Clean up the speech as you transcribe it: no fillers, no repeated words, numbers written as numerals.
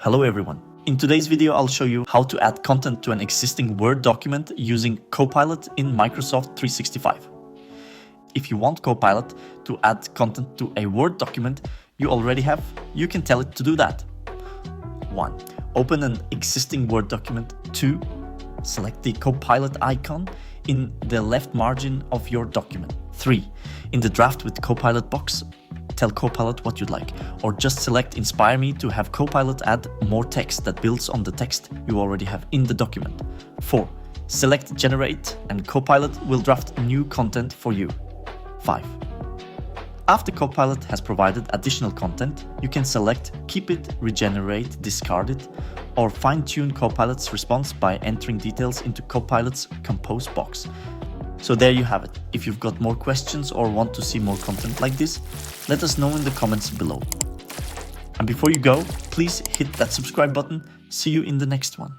Hello everyone. In today's video, I'll show you how to add content to an existing Word document using Copilot in Microsoft 365. If you want Copilot to add content to a Word document you already have, you can tell it to do that. 1. Open an existing Word document. 2. Select the Copilot icon in the left margin of your document. 3. In the Draft with Copilot box, tell Copilot what you'd like, or just select Inspire Me to have Copilot add more text that builds on the text you already have in the document. 4. Select Generate and Copilot will draft new content for you. 5. After Copilot has provided additional content, you can select Keep it, Regenerate, Discard it, or fine-tune Copilot's response by entering details into Copilot's Compose box. So there you have it. If you've got more questions or want to see more content like this, let us know in the comments below. And before you go, please hit that subscribe button. See you in the next one.